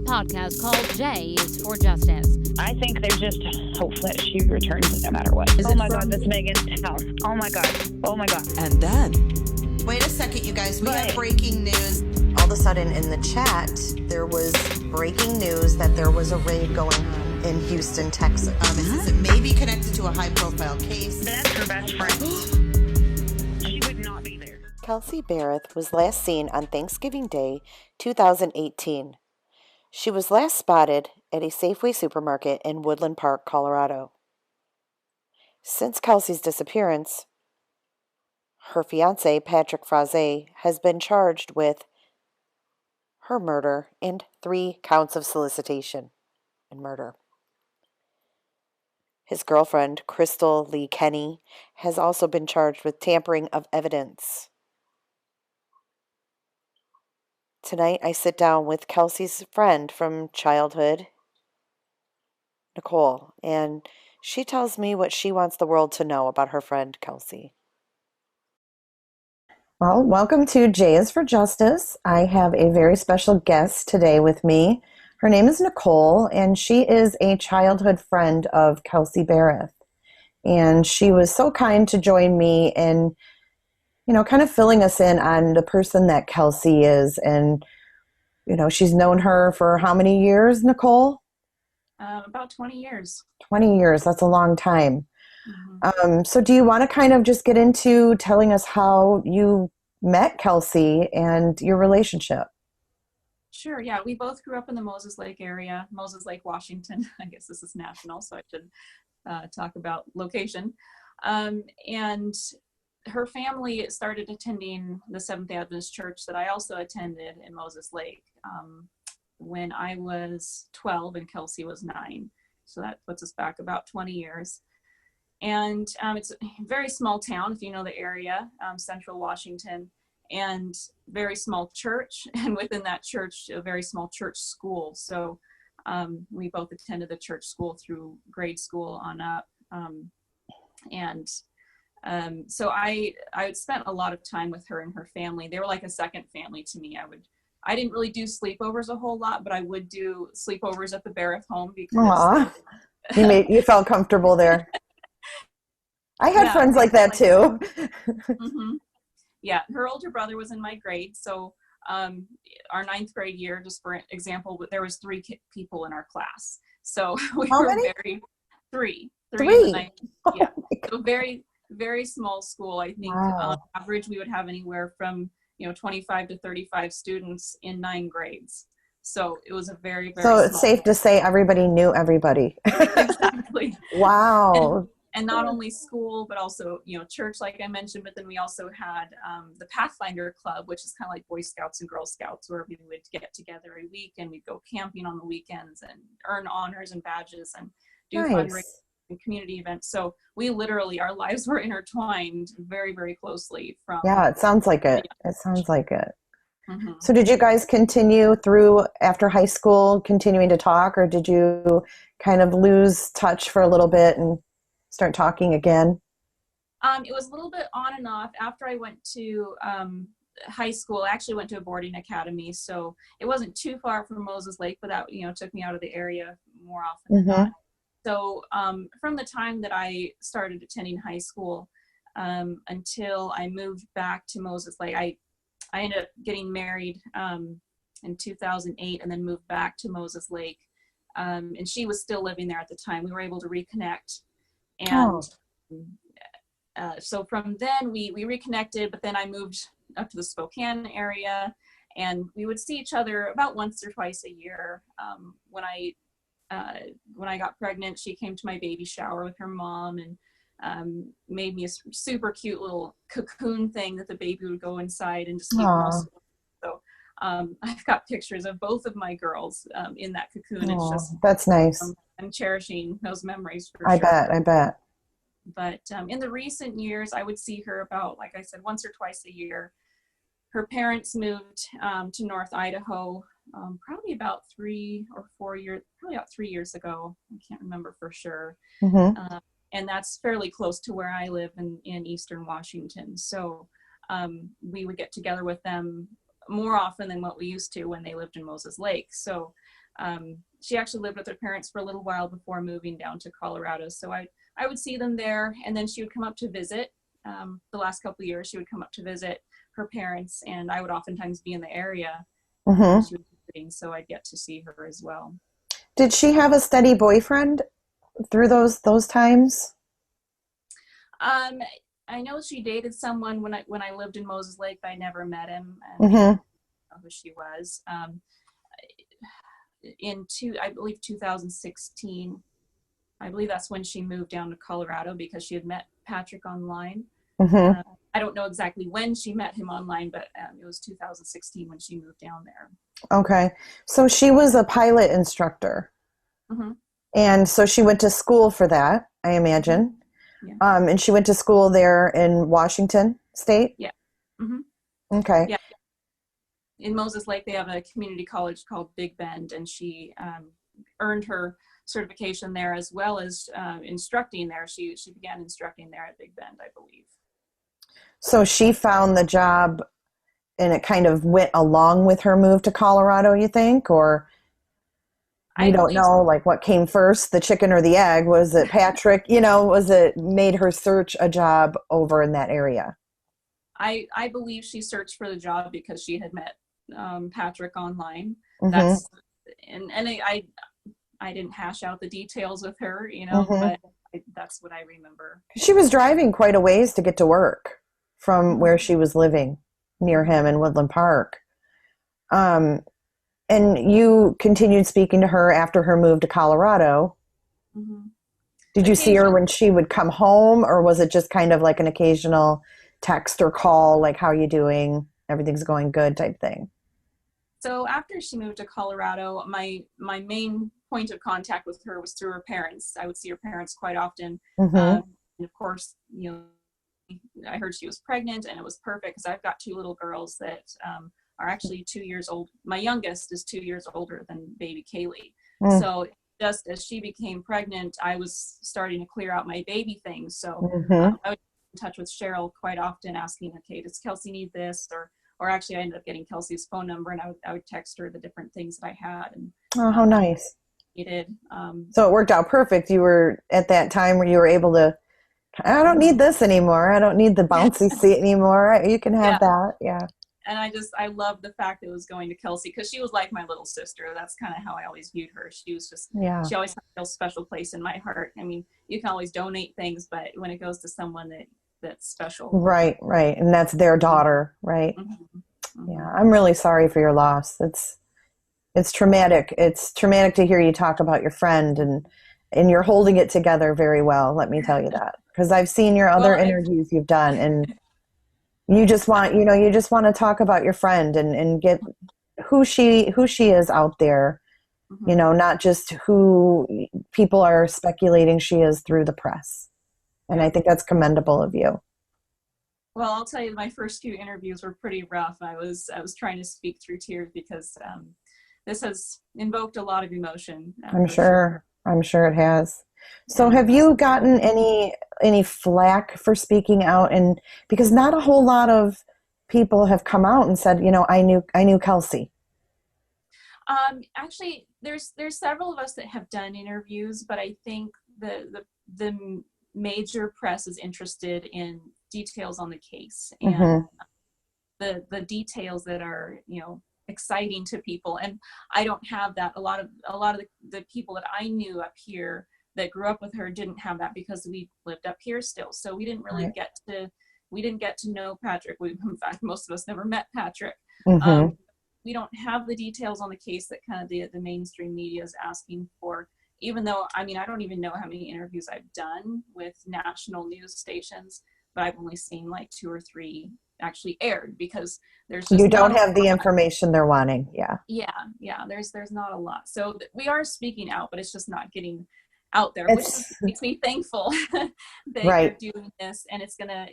podcast called J is for Justice. I think there's just hope that she returns no matter what. Oh my God, that's Megan's house. Oh my God. Oh my God. And then... Wait a second, you guys. We have breaking news. All of a sudden in the chat, there was breaking news that there was a raid going on in Houston, Texas. It may be connected to a high-profile case. That's her best friend. She would not be there. Kelsey Berreth was last seen on Thanksgiving Day, 2018. She was last spotted at a Safeway supermarket in Woodland Park, Colorado. Since Kelsey's disappearance, her fiancé, Patrick Frazee, has been charged with her murder and 3 counts of solicitation and murder. His girlfriend, Crystal Lee Kenny, has also been charged with tampering of evidence. Tonight, I sit down with Kelsey's friend from childhood, Nicole, and she tells me what she wants the world to know about her friend, Kelsey. Well, welcome to J is for Justice. I have a very special guest today with me. Her name is Nicole, and she is a childhood friend of Kelsey Berreth. And she was so kind to join me in, kind of filling us in on the person that Kelsey is. And, she's known her for how many years, Nicole? About 20 years. 20 years. That's a long time. Mm-hmm. So do you want to kind of just get into telling us how you met Kelsey and your relationship? Sure. Yeah. We both grew up in the Moses Lake area, Moses Lake, Washington. I guess this is national, so I should talk about location. And her family started attending the Seventh-day Adventist church that I also attended in Moses Lake when I was 12 and Kelsey was 9. So that puts us back about 20 years. And it's a very small town, if you know the area, central Washington, and very small church. And within that church, a very small church school. So we both attended the church school through grade school on up. So I spent a lot of time with her and her family. They were like a second family to me. I didn't really do sleepovers a whole lot, but I would do sleepovers at the Berreth home because you felt comfortable there. I had friends like that too. Mm-hmm. Yeah, her older brother was in my grade, so our 9th grade year, just for example, there was 3 people in our class. So we How were many? Three. 3. Yeah, so very, very small school. I think on average we would have anywhere from 25 to 35 students in 9 grades. So it was a very, very So it's safe to say everybody knew everybody. Exactly. Wow. And not only school, but also, church, like I mentioned, but then we also had the Pathfinder Club, which is kind of like Boy Scouts and Girl Scouts, where we would get together every week and we'd go camping on the weekends and earn honors and badges and do fundraising and community events. So we literally, our lives were intertwined very, very closely from. Yeah, it sounds like it. It sounds like it. Mm-hmm. So did you guys continue through after high school, continuing to talk, or did you kind of lose touch for a little bit and start talking again? It was a little bit on and off. After I went to high school, I actually went to a boarding academy, so it wasn't too far from Moses Lake, but that took me out of the area more often than not. So from the time that I started attending high school until I moved back to Moses Lake, I ended up getting married in 2008 and then moved back to Moses Lake. And she was still living there at the time. We were able to reconnect. And so from then we reconnected, but then I moved up to the Spokane area and we would see each other about once or twice a year. When I got pregnant, she came to my baby shower with her mom and made me a super cute little cocoon thing that the baby would go inside and just keep most. So I've got pictures of both of my girls in that cocoon. It's just that's nice. I'm cherishing those memories for I sure. I bet. But in the recent years, I would see her about, like I said, once or twice a year. Her parents moved to North Idaho probably about 3 or 4 years, probably about 3 years ago. I can't remember for sure. Mm-hmm. And that's fairly close to where I live in Eastern Washington. So we would get together with them more often than what we used to when they lived in Moses Lake. So She actually lived with her parents for a little while before moving down to Colorado. So I would see them there, and then she would come up to visit. The last couple of years, she would come up to visit her parents, and I would oftentimes be in the area. Mm-hmm. She was visiting, so I'd get to see her as well. Did she have a steady boyfriend through those times? I know she dated someone when I lived in Moses Lake, but I never met him. And Mm-hmm. I didn't know who she was. I believe 2016, I believe that's when she moved down to Colorado because she had met Patrick online. Mm-hmm. I don't know exactly when she met him online, but it was 2016 when she moved down there. Okay. So she was a pilot instructor. Mm-hmm. And so she went to school for that, I imagine. Yeah. And she went to school there in Washington State? Yeah. Mm-hmm. Okay. Yeah. In Moses Lake, they have a community college called Big Bend, and she earned her certification there as well as instructing there. She began instructing there at Big Bend, I believe. So she found the job and it kind of went along with her move to Colorado, you think? Or you don't know, like, what came first, the chicken or the egg? Was it Patrick? Was it made her search a job over in that area? I believe she searched for the job because she had met Patrick online. Mm-hmm. I didn't hash out the details with her, Mm-hmm. but that's what I remember. She was driving quite a ways to get to work from where she was living near him in Woodland Park. And you continued speaking to her after her move to Colorado. Mm-hmm. Did you see her when she would come home, or was it just kind of like an occasional text or call, like, how you doing? Everything's going good type thing? So after she moved to Colorado, my main point of contact with her was through her parents. I would see her parents quite often. Mm-hmm. And of course, I heard she was pregnant, and it was perfect because I've got two little girls that are actually 2 years old. My youngest is 2 years older than baby Kaylee. Mm. So just as she became pregnant, I was starting to clear out my baby things. So Mm-hmm. I would get in touch with Cheryl quite often, asking, okay, does Kelsey need this? Or actually, I ended up getting Kelsey's phone number, and I would text her the different things that I had. And Oh, how nice. needed. So it worked out perfect. You were at that time where you were able to, I don't need this anymore. I don't need the bouncy seat anymore. You can have that. Yeah. And I love the fact that it was going to Kelsey, because she was like my little sister. That's kind of how I always viewed her. She was just, she always had a real special place in my heart. I mean, you can always donate things, but when it goes to someone that's special. Right. And that's their daughter, right? Mm-hmm. Mm-hmm. Yeah. I'm really sorry for your loss. It's traumatic. It's traumatic to hear you talk about your friend, and you're holding it together very well. Let me tell you that, because I've seen your other interviews you've done, and you just want to talk about your friend and get who she is out there, Mm-hmm. Not just who people are speculating she is through the press. And I think that's commendable of you. Well, I'll tell you, my first few interviews were pretty rough. I was trying to speak through tears because this has invoked a lot of emotion. I'm sure it has. So have you gotten any flack for speaking out? And because not a whole lot of people have come out and said, I knew Kelsey. Actually, there's several of us that have done interviews, but I think the major press is interested in details on the case and the details that are, exciting to people. And I don't have that. A lot of the people that I knew up here that grew up with her didn't have that, because we lived up here still. So we didn't really get to know Patrick. In fact, most of us never met Patrick. Mm-hmm. We don't have the details on the case that kind of the mainstream media is asking for, even though, I don't even know how many interviews I've done with national news stations, but I've only seen like 2 or 3 actually aired, because there's just you don't have the information they're wanting. Yeah. There's not a lot. So we are speaking out, but it's just not getting out there, which makes me thankful that you're doing this. And it's gonna,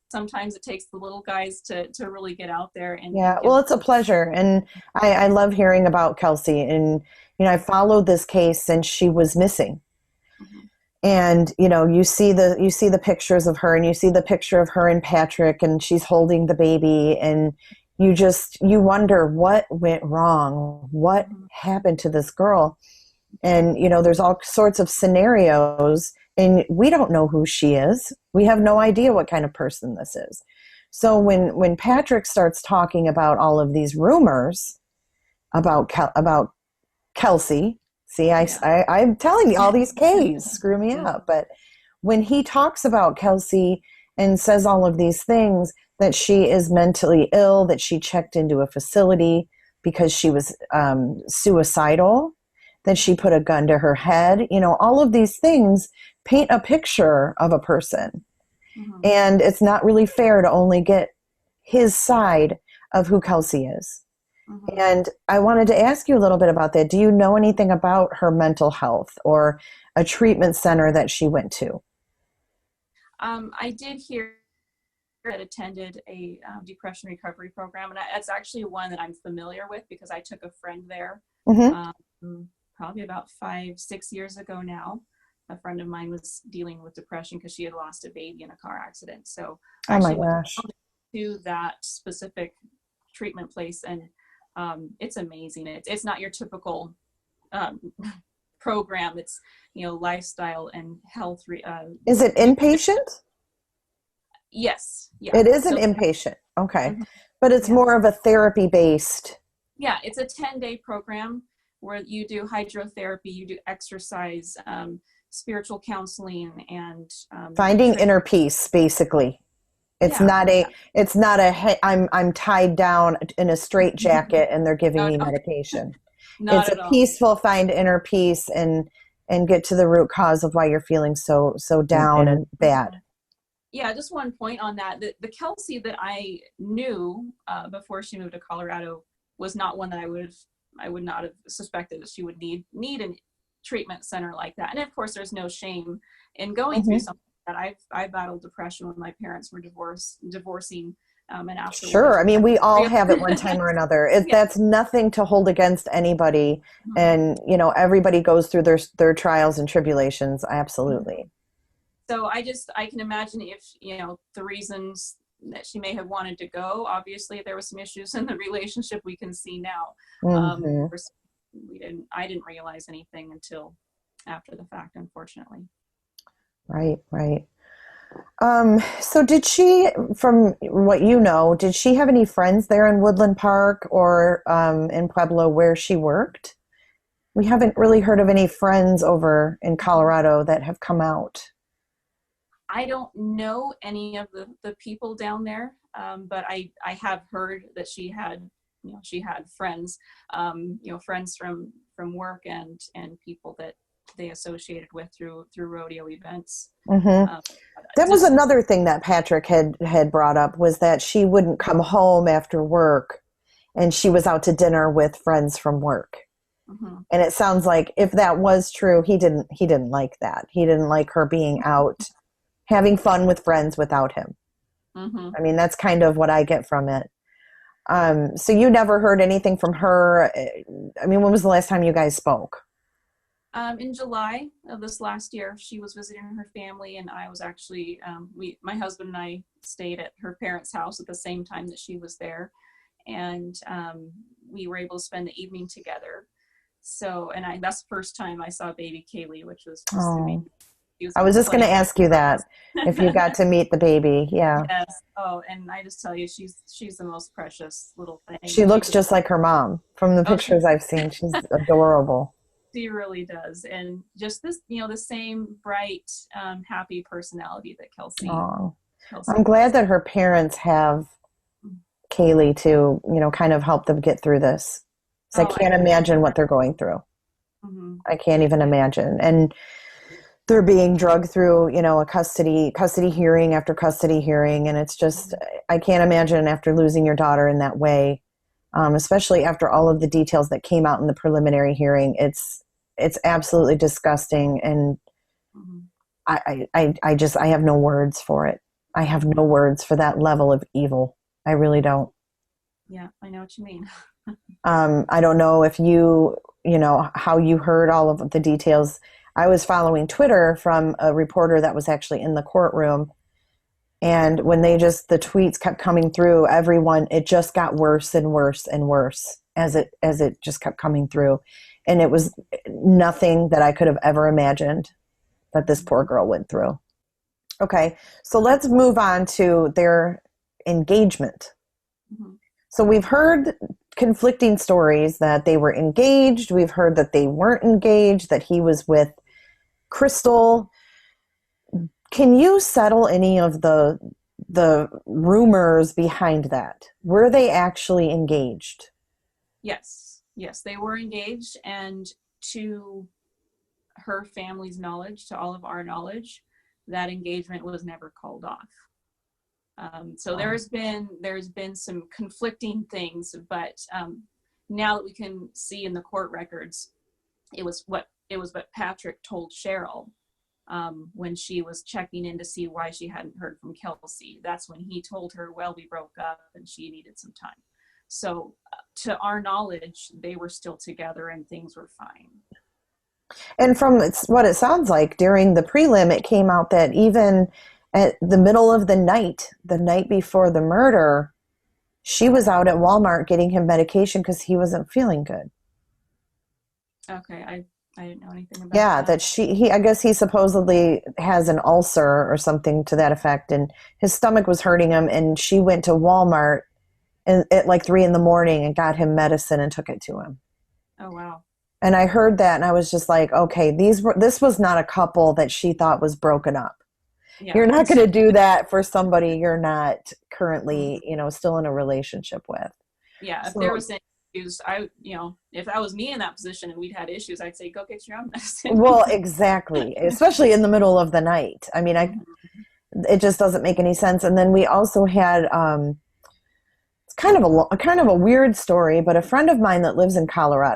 sometimes it takes the little guys to really get out there. And well, it's a pleasure. And I love hearing about Kelsey. And, I followed this case since she was missing. Mm-hmm. And, you see the pictures of her, and you see the picture of her and Patrick, and she's holding the baby, and, you wonder what went wrong, what happened to this girl. And, there's all sorts of scenarios, and we don't know who she is. We have no idea what kind of person this is. So when Patrick starts talking about all of these rumors about Kelsey, see, I'm telling you, all these K's screw me up. But when he talks about Kelsey and says all of these things, that she is mentally ill, that she checked into a facility because she was suicidal, that she put a gun to her head, all of these things paint a picture of a person. Mm-hmm. And it's not really fair to only get his side of who Kelsey is. Mm-hmm. And I wanted to ask you a little bit about that. Do you know anything about her mental health or a treatment center that she went to? I did hear that attended a depression recovery program, and it's actually one that I'm familiar with because I took a friend there probably about 5-6 years ago now. A friend of mine was dealing with depression because she had lost a baby in a car accident. So oh my gosh, to that specific treatment place, and it's amazing. It's not your typical program. It's lifestyle and health. Is it inpatient? Yes. Yeah. It is an inpatient. Okay. Mm-hmm. But it's more of a therapy based. Yeah. It's a 10-day program where you do hydrotherapy, you do exercise, spiritual counseling, and finding inner peace, basically. It's not a I'm tied down in a straitjacket and they're giving me medication. It's a peaceful find inner peace and get to the root cause of why you're feeling so down and bad. Yeah, just one point on that. The Kelsey that I knew before she moved to Colorado was not one that I would not have suspected that she would need a treatment center like that. And of course, there's no shame in going through something like that. I battled depression when my parents were divorcing, and afterwards. Sure, I mean, we all have at one time or another. That's nothing to hold against anybody, and everybody goes through their trials and tribulations. Absolutely. So I can imagine if, the reasons that she may have wanted to go, obviously there was some issues in the relationship we can see now. I didn't realize anything until after the fact, unfortunately. Right. So did she, from what did she have any friends there in Woodland Park or in Pueblo where she worked? We haven't really heard of any friends over in Colorado that have come out. I don't know any of the people down there, but I have heard that she had friends, friends from work and people that they associated with through rodeo events. Mm-hmm. That was another thing that Patrick had brought up, was that she wouldn't come home after work and she was out to dinner with friends from work. Mm-hmm. And it sounds like if that was true, he didn't like that. He didn't like her being out having fun with friends without him. Mm-hmm. I mean, that's kind of what I get from it. So you never heard anything from her? I mean, when was the last time you guys spoke? In July of this last year, she was visiting her family, and I was actually, my husband and I stayed at her parents' house at the same time that she was there. And we were able to spend the evening together. So, and that's the first time I saw baby Kaylee, which was just amazing. I was just going to ask you that, if you got to meet the baby. Yeah. Yes. Oh, and I just tell you, she's the most precious little thing. She looks just like her mom from the pictures I've seen. She's adorable. She really does. And just this, the same bright, happy personality that Kelsey. I'm glad that her parents have Kaylee to, kind of help them get through this. So I can't imagine what they're going through. Mm-hmm. I can't even imagine. And they're being drugged through, a custody hearing after custody hearing. And it's just, I can't imagine after losing your daughter in that way, especially after all of the details that came out in the preliminary hearing. It's absolutely disgusting. And I have no words for it. I have no words for that level of evil. I really don't. Yeah, I know what you mean. I don't know if how you heard all of the details. I was following Twitter from a reporter that was actually in the courtroom, And when the tweets kept coming through, it just got worse and worse and worse as it just kept coming through. And it was nothing that I could have ever imagined that this poor girl went through. Okay, so let's move on to their engagement. Mm-hmm. So we've heard conflicting stories that they were engaged. We've heard that they weren't engaged, that he was with Crystal. Can you settle any of the rumors behind that? Were they actually engaged? Yes, they were engaged, and to her family's knowledge, to all of our knowledge, that engagement was never called off. So there's been some conflicting things, but now that we can see in the court records, it was what Patrick told Cheryl when she was checking in to see why she hadn't heard from Kelsey. That's when he told her, well, we broke up and she needed some time. So to our knowledge, they were still together and things were fine. And from what it sounds like, during the prelim, it came out that even at the middle of the night before the murder, she was out at Walmart getting him medication because he wasn't feeling good. Okay, I didn't know anything about that. Yeah, I guess he supposedly has an ulcer or something to that effect, and his stomach was hurting him, and she went to Walmart at like 3 a.m. and got him medicine and took it to him. Oh, wow. And I heard that, and I was just like, okay, this was not a couple that she thought was broken up. Yeah. You're not going to do that for somebody you're not currently, still in a relationship with. Yeah, if there was any issues, if that was me in that position and we'd had issues, I'd say, go get your own medicine. Well, exactly, especially in the middle of the night. I mean, it just doesn't make any sense. And then we also had it's kind of a weird story, but a friend of mine that lives in Colorado,